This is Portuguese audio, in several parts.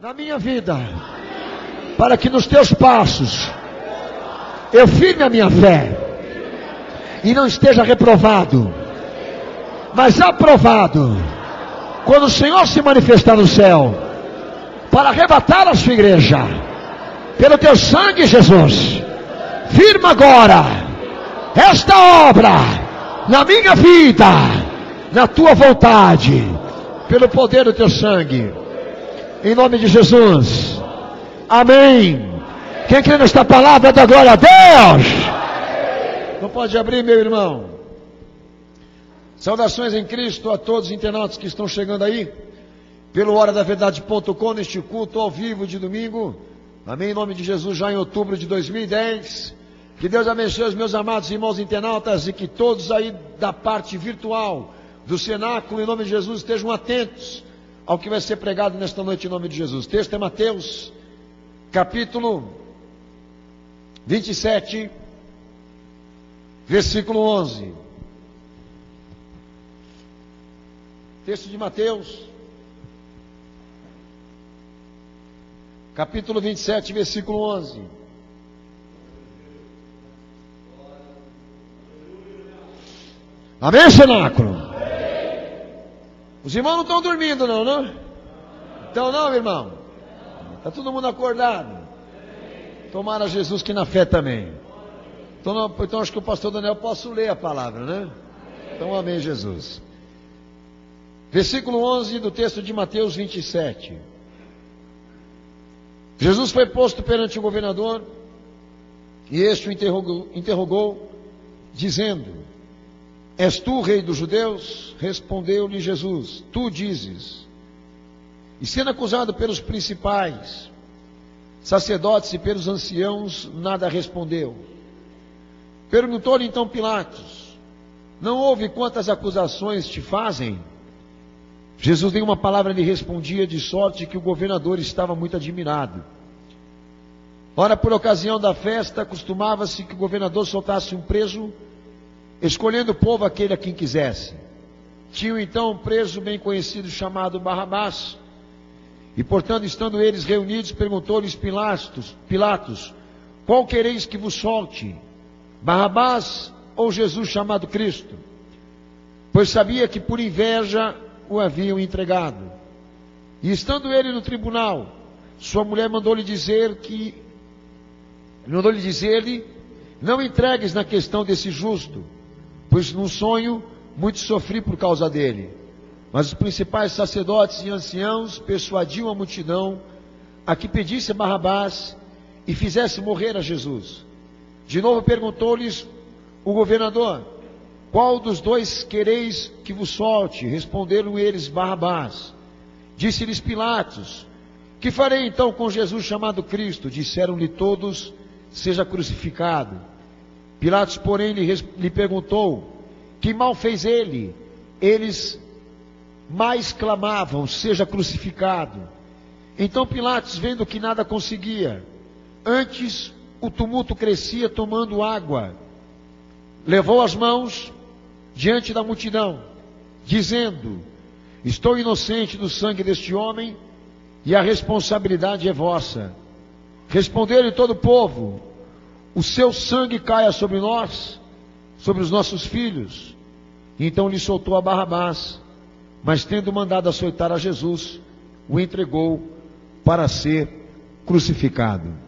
na minha vida, para que nos teus passos eu firme a minha fé e não esteja reprovado, mas aprovado, quando o Senhor se manifestar no céu, para arrebatar a sua igreja, pelo teu sangue, Jesus. Firma agora esta obra na minha vida, na tua vontade, pelo poder do teu sangue, em nome de Jesus. Amém. Quem crê nesta palavra, dá glória a Deus. Não pode abrir, meu irmão. Saudações em Cristo a todos os internautas que estão chegando aí pelo horadaverdade.com, neste culto ao vivo de domingo. Amém, em nome de Jesus, já em outubro de 2010. Que Deus abençoe os meus amados irmãos internautas e que todos aí da parte virtual do cenáculo, em nome de Jesus, estejam atentos ao que vai ser pregado nesta noite, em nome de Jesus. O texto é Mateus, capítulo 27, versículo 11. Texto de Mateus, capítulo 27, versículo 11. Amém, cenáculo? Os irmãos não estão dormindo não, não? Então não, irmão? Está todo mundo acordado? Tomara Jesus que na fé também. Então acho que o pastor Daniel posso ler a palavra, né? Então amém, Jesus. Versículo 11 do texto de Mateus 27. Jesus foi posto perante o governador, e este o interrogou, dizendo: És tu, rei dos judeus? Respondeu-lhe Jesus: Tu dizes. E sendo acusado pelos principais sacerdotes e pelos anciãos, nada respondeu. Perguntou-lhe então Pilatos: Não ouve quantas acusações te fazem? Jesus nenhuma palavra lhe respondia, de sorte que o governador estava muito admirado. Ora, por ocasião da festa, costumava-se que o governador soltasse um preso, escolhendo o povo aquele a quem quisesse. Tinham então um preso bem conhecido chamado Barrabás, e portanto, estando eles reunidos, perguntou-lhes Pilatos: Qual quereis que vos solte, Barrabás ou Jesus chamado Cristo? Pois sabia que por inveja o haviam entregado. E estando ele no tribunal, sua mulher mandou-lhe dizer-lhe: Não entregues na questão desse justo, pois num sonho muito sofri por causa dele. Mas os principais sacerdotes e anciãos persuadiam a multidão a que pedisse a Barrabás e fizesse morrer a Jesus. De novo perguntou-lhes o governador: Qual dos dois quereis que vos solte? Responderam eles: Barrabás. Disse-lhes Pilatos: Que farei então com Jesus chamado Cristo? Disseram-lhe todos: Seja crucificado. Pilatos, porém, lhe perguntou: Que mal fez ele? Eles mais clamavam: Seja crucificado. Então Pilatos, vendo que nada conseguia, antes o tumulto crescia, tomando água, levou as mãos diante da multidão, dizendo: Estou inocente do sangue deste homem, e a responsabilidade é vossa. Respondeu-lhe todo o povo: O seu sangue caia sobre nós, sobre os nossos filhos. E então lhe soltou a Barrabás, mas tendo mandado açoitar a Jesus, o entregou para ser crucificado.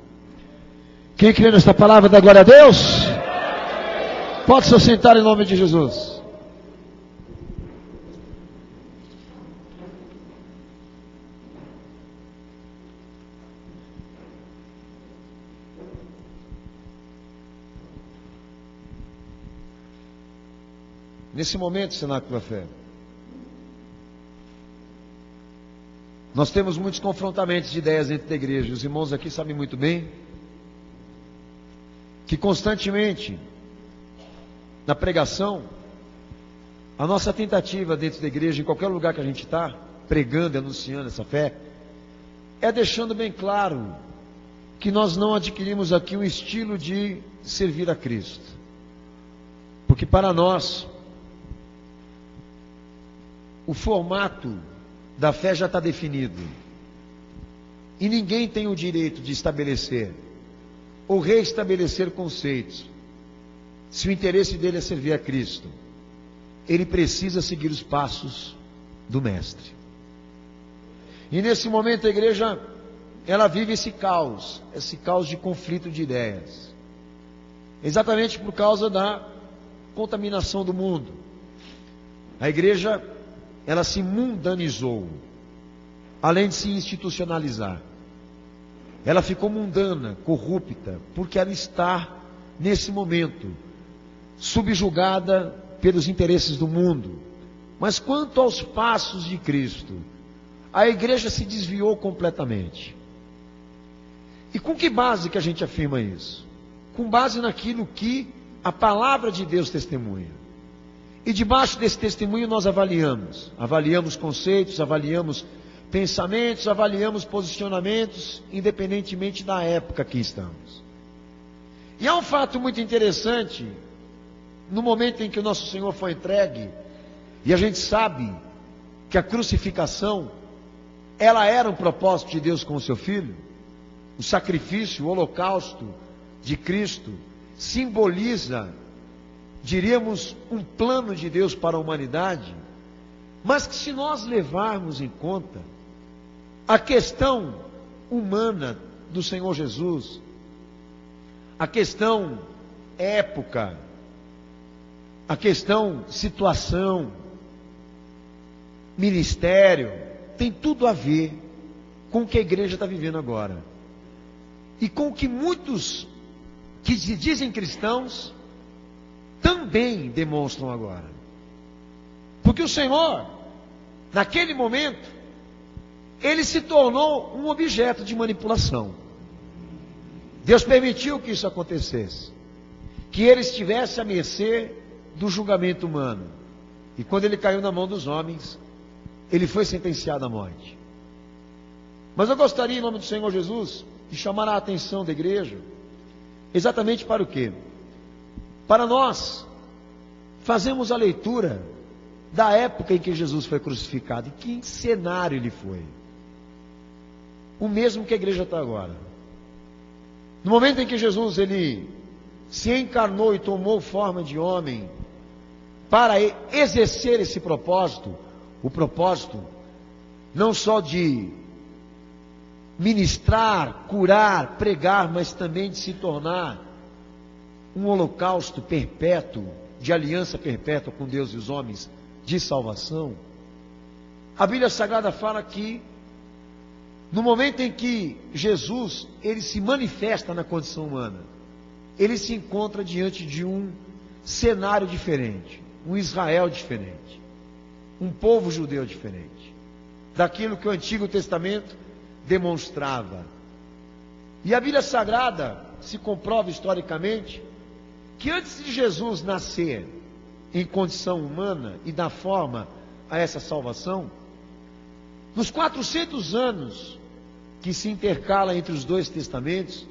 Quem crê nesta palavra, dá glória a Deus? Pode se assentar em nome de Jesus. Nesse momento, Cenáculo da Fé, nós temos muitos confrontamentos de ideias dentro da igreja. Os irmãos aqui sabem muito bem que constantemente, na pregação, a nossa tentativa dentro da igreja, em qualquer lugar que a gente está, pregando, anunciando essa fé, é deixando bem claro que nós não adquirimos aqui um estilo de servir a Cristo. Porque para nós, o formato da fé já está definido. E ninguém tem o direito de estabelecer ou reestabelecer conceitos. Se o interesse dele é servir a Cristo, ele precisa seguir os passos do Mestre. E nesse momento a igreja, ela vive esse caos de conflito de ideias. Exatamente por causa da contaminação do mundo. A igreja, ela se mundanizou, além de se institucionalizar. Ela ficou mundana, corrupta, porque ela está, nesse momento, subjugada pelos interesses do mundo. Mas quanto aos passos de Cristo, a igreja se desviou completamente. E com que base que a gente afirma isso? Com base naquilo que a palavra de Deus testemunha. E debaixo desse testemunho nós avaliamos conceitos, avaliamos pensamentos, avaliamos posicionamentos, independentemente da época que estamos. E há um fato muito interessante, no momento em que o nosso Senhor foi entregue, e a gente sabe que a crucificação, ela era um propósito de Deus com o seu Filho. O sacrifício, o holocausto de Cristo simboliza, diríamos, um plano de Deus para a humanidade, mas que se nós levarmos em conta a questão humana do Senhor Jesus, a questão época, a questão situação, ministério, tem tudo a ver com o que a igreja está vivendo agora. E com o que muitos que se dizem cristãos também demonstram agora. Porque o Senhor, naquele momento, ele se tornou um objeto de manipulação. Deus permitiu que isso acontecesse, que ele estivesse à mercê do julgamento humano. E quando ele caiu na mão dos homens, ele foi sentenciado à morte. Mas eu gostaria, em nome do Senhor Jesus, de chamar a atenção da igreja, exatamente para o quê? Para nós fazemos a leitura da época em que Jesus foi crucificado, e que cenário ele foi. O mesmo que a igreja está agora. No momento em que Jesus ele se encarnou e tomou forma de homem para exercer esse propósito, o propósito não só de ministrar, curar, pregar, mas também de se tornar um holocausto perpétuo, de aliança perpétua com Deus e os homens, de salvação. A Bíblia Sagrada fala que no momento em que Jesus ele se manifesta na condição humana, ele se encontra diante de um cenário diferente, um Israel diferente, um povo judeu diferente, daquilo que o Antigo Testamento demonstrava. E a Bíblia Sagrada se comprova historicamente que antes de Jesus nascer em condição humana e dar forma a essa salvação, nos 400 anos que se intercala entre os dois testamentos,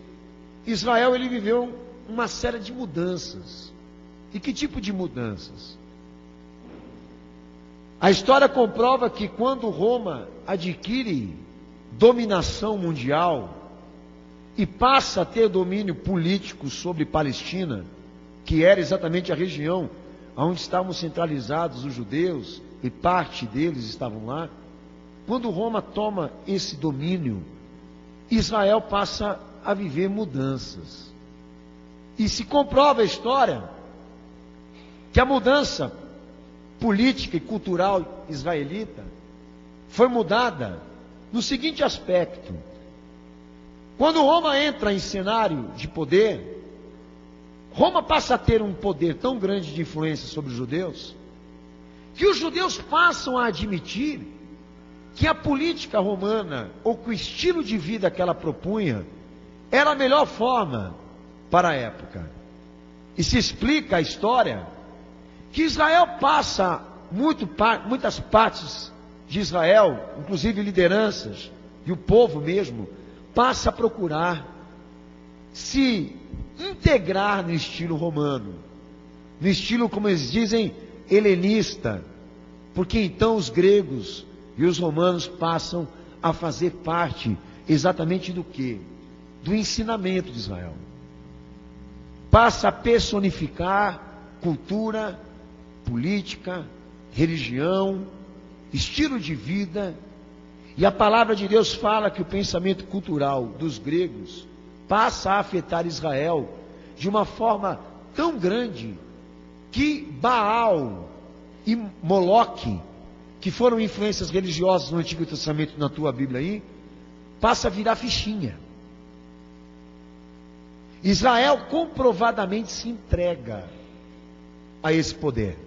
Israel ele viveu uma série de mudanças. E que tipo de mudanças? A história comprova que quando Roma adquire dominação mundial e passa a ter domínio político sobre Palestina, que era exatamente a região onde estavam centralizados os judeus, e parte deles estavam lá. Quando Roma toma esse domínio, Israel passa a viver mudanças. E se comprova a história que a mudança política e cultural israelita foi mudada no seguinte aspecto: quando Roma entra em cenário de poder, Roma passa a ter um poder tão grande de influência sobre os judeus, que os judeus passam a admitir que a política romana, ou que o estilo de vida que ela propunha, era a melhor forma para a época. E se explica a história que Israel passa, muitas partes de Israel, inclusive lideranças, e o povo mesmo, passa a procurar se integrar no estilo romano, no estilo, como eles dizem, helenista, porque então os gregos e os romanos passam a fazer parte exatamente do quê? Do ensinamento de Israel. Passa a personificar cultura, política, religião, estilo de vida. E a palavra de Deus fala que o pensamento cultural dos gregos passa a afetar Israel de uma forma tão grande que Baal e Moloque, que foram influências religiosas no Antigo Testamento, na tua Bíblia aí, passa a virar fichinha. Israel comprovadamente se entrega a esse poder.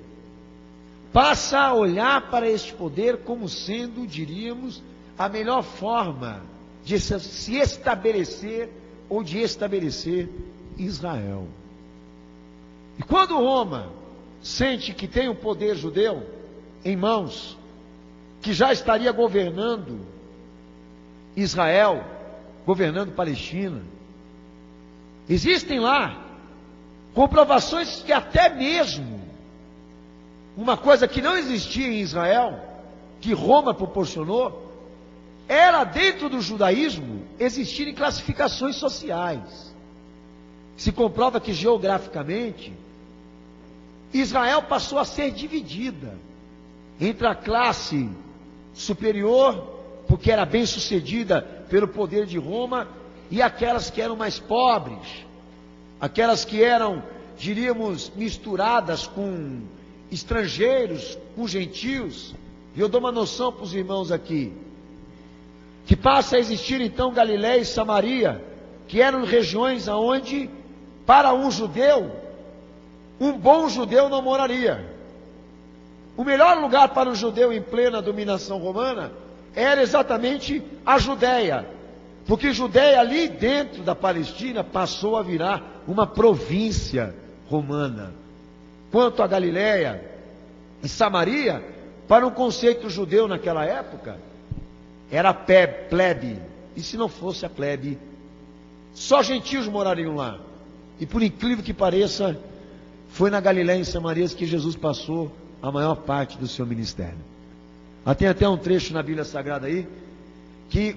Passa a olhar para este poder como sendo, diríamos, a melhor forma de se estabelecer ou de estabelecer Israel. E quando Roma sente que tem o poder judeu em mãos, que já estaria governando Israel, governando Palestina, existem lá comprovações que até mesmo uma coisa que não existia em Israel, que Roma proporcionou, era dentro do judaísmo existirem classificações sociais. Se comprova que geograficamente Israel passou a ser dividida entre a classe superior, porque era bem sucedida pelo poder de Roma, e aquelas que eram mais pobres, aquelas que eram, diríamos, misturadas com estrangeiros, com gentios. E eu dou uma noção para os irmãos aqui, que passa a existir então Galiléia e Samaria, que eram regiões aonde, para um judeu, um bom judeu não moraria. O melhor lugar para um judeu em plena dominação romana era exatamente a Judéia, porque Judéia ali dentro da Palestina passou a virar uma província romana. Quanto a Galiléia e Samaria, para um conceito judeu naquela época, era plebe, e se não fosse a plebe, só gentios morariam lá. E por incrível que pareça, foi na Galiléia e Samaria que Jesus passou a maior parte do seu ministério. Tem até um trecho na Bíblia Sagrada aí, que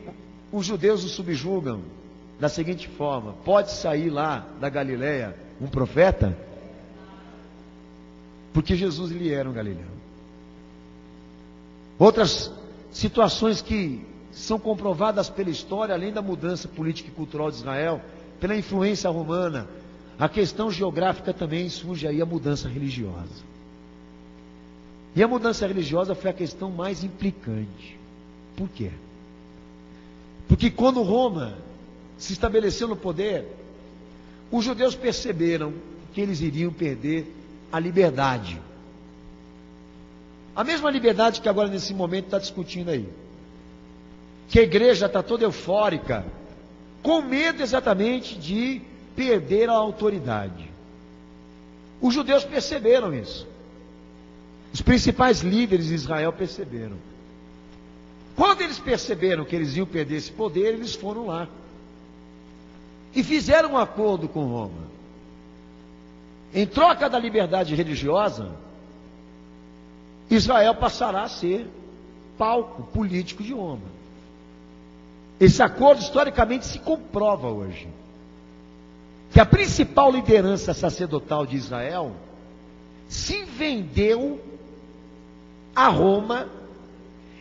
os judeus o subjugam da seguinte forma: pode sair lá da Galiléia um profeta? Porque Jesus lhe era um galileu. Outras situações que são comprovadas pela história, além da mudança política e cultural de Israel, pela influência romana, a questão geográfica também surge aí a mudança religiosa. E a mudança religiosa foi a questão mais implicante. Por quê? Porque quando Roma se estabeleceu no poder, os judeus perceberam que eles iriam perder a liberdade. A mesma liberdade que agora nesse momento está discutindo aí. Que a igreja está toda eufórica, com medo exatamente de perder a autoridade. Os judeus perceberam isso. Os principais líderes de Israel perceberam. Quando eles perceberam que eles iam perder esse poder, eles foram lá e fizeram um acordo com Roma. Em troca da liberdade religiosa, Israel passará a ser palco político de Roma. Esse acordo historicamente se comprova hoje, que a principal liderança sacerdotal de Israel se vendeu a Roma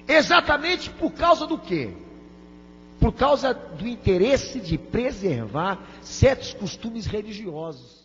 exatamente por causa do quê? Por causa do interesse de preservar certos costumes religiosos.